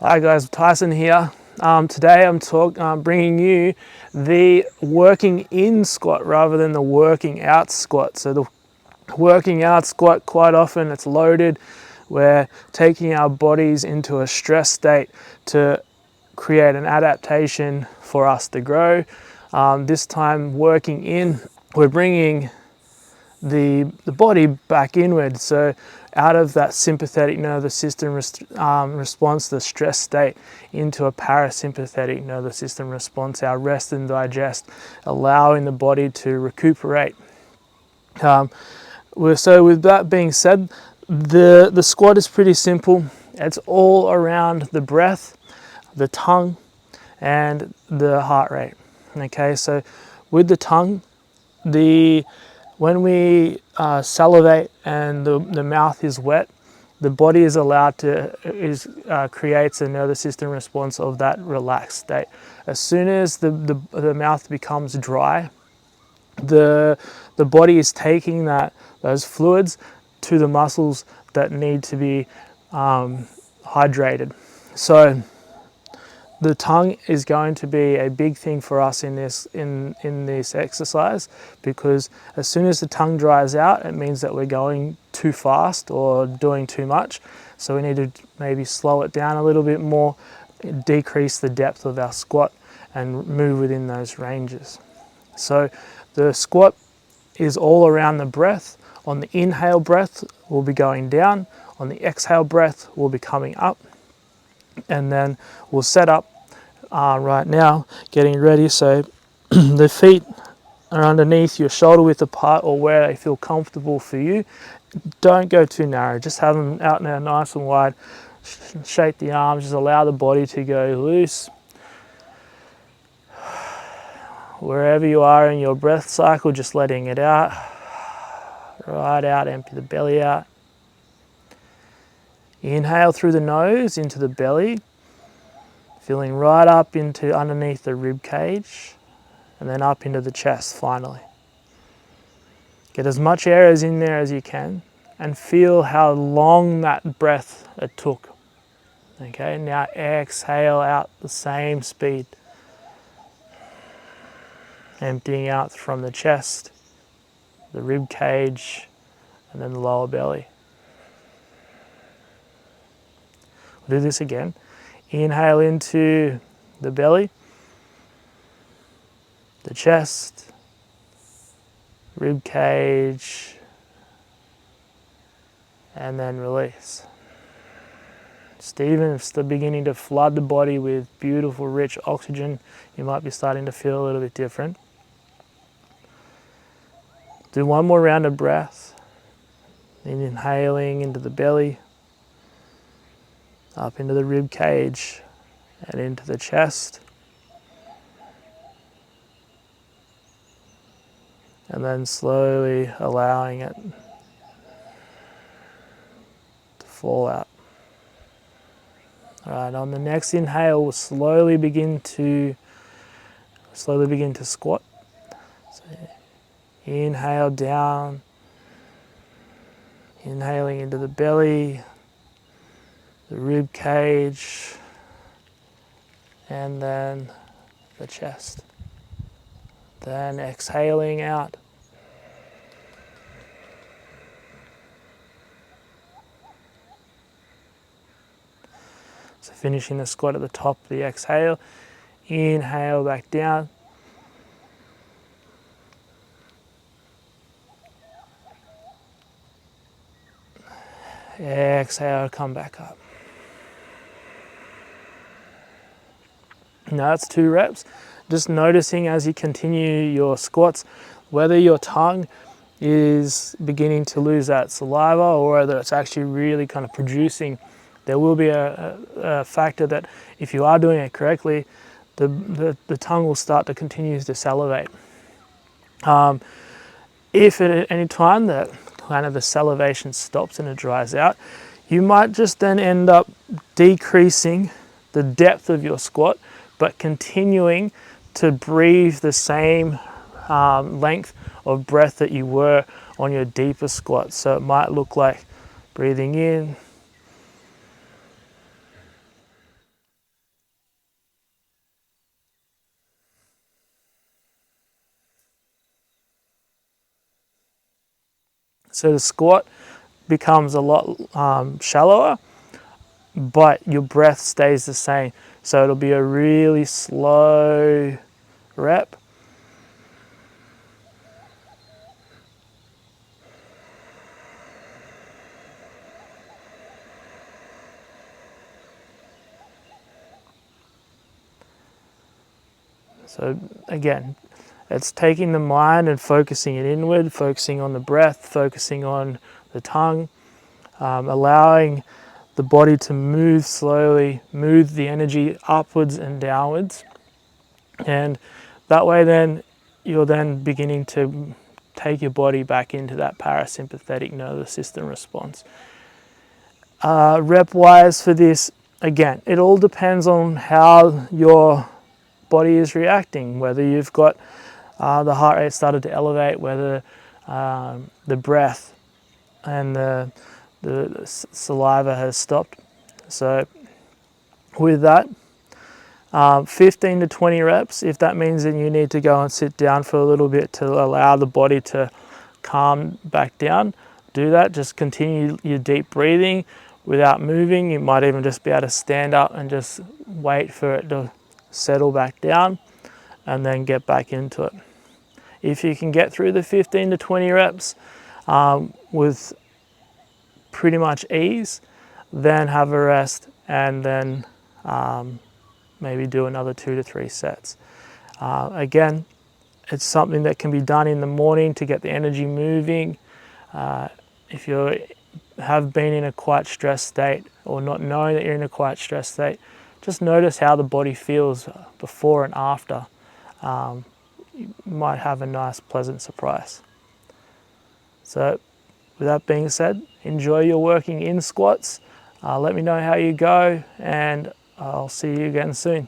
Hi guys, Tyson here. Today I'm bringing you the working in squat rather than the working out squat. So the working out squat, quite often it's loaded. We're taking our bodies into a stress state to create an adaptation for us to grow. This time working in, we're bringing the body back inward, so out of that sympathetic nervous system response, the stress state, into a parasympathetic nervous system response, our rest and digest, allowing the body to recuperate. So with that being said, the squat is pretty simple. It's all around the breath, the tongue, and the heart rate. Okay, so with the tongue, when we salivate and the mouth is wet, the body is allowed to creates a nervous system response of that relaxed state. As soon as the mouth becomes dry, the body is taking those fluids to the muscles that need to be hydrated. So the tongue is going to be a big thing for us in this exercise, because as soon as the tongue dries out, it means that we're going too fast or doing too much. So we need to maybe slow it down a little bit more, decrease the depth of our squat, and move within those ranges. So the squat is all around the breath. On the inhale breath, we'll be going down. On the exhale breath, we'll be coming up. And then we'll set up right now, getting ready. So the feet are underneath, your shoulder width apart, or where they feel comfortable for you. Don't go too narrow, just have them out now nice and wide. Shake the arms, just allow the body to go loose. Wherever you are in your breath cycle, just letting it out. Right out, empty the belly out. Inhale through the nose into the belly, filling right up into underneath the rib cage, and then up into the chest finally. Get as much air as in there as you can, and feel how long that breath it took. Okay, now exhale out the same speed. Emptying out from the chest, the rib cage, and then the lower belly. We'll do this again. Inhale into the belly, the chest, rib cage, and then release. Just even if it's still beginning to flood the body with beautiful, rich oxygen, you might be starting to feel a little bit different. Do one more round of breath. Inhaling into the belly, up into the rib cage, and into the chest. And then slowly allowing it to fall out. All right, on the next inhale, we'll slowly begin to squat. So inhale down, inhaling into the belly, the rib cage, and then the chest. Then exhaling out. So finishing the squat at the top of the exhale. Inhale back down. Exhale, come back up. Now that's 2 reps. Just noticing as you continue your squats, whether your tongue is beginning to lose that saliva or whether it's actually really kind of producing. There will be a factor that if you are doing it correctly, the tongue will start to continue to salivate. If at any time that kind of the salivation stops and it dries out, you might just then end up decreasing the depth of your squat, but continuing to breathe the same length of breath that you were on your deeper squat. So it might look like breathing in, So the squat becomes a lot shallower, but your breath stays the same. So it'll be a really slow rep. So again, it's taking the mind and focusing it inward, focusing on the breath, focusing on the tongue, allowing the body to move slowly, move the energy upwards and downwards. And that way then you're then beginning to take your body back into that parasympathetic nervous system response. Rep wise for this, again, it all depends on how your body is reacting, whether you've got the heart rate started to elevate, whether the breath and the saliva has stopped. So with that, 15 to 20 reps, if that means that you need to go and sit down for a little bit to allow the body to calm back down, do that. Just continue your deep breathing without moving. You might even just be able to stand up and just wait for it to settle back down and then get back into it. If you can get through the 15 to 20 reps with pretty much ease, then have a rest and then maybe do another 2 to 3 sets. Again, it's something that can be done in the morning to get the energy moving. If you have been in a quite stressed state or not knowing that you're in a quite stressed state, just notice how the body feels before and after. You might have a nice, pleasant surprise. So with that being said, enjoy your working in squats. Let me know how you go, and I'll see you again soon.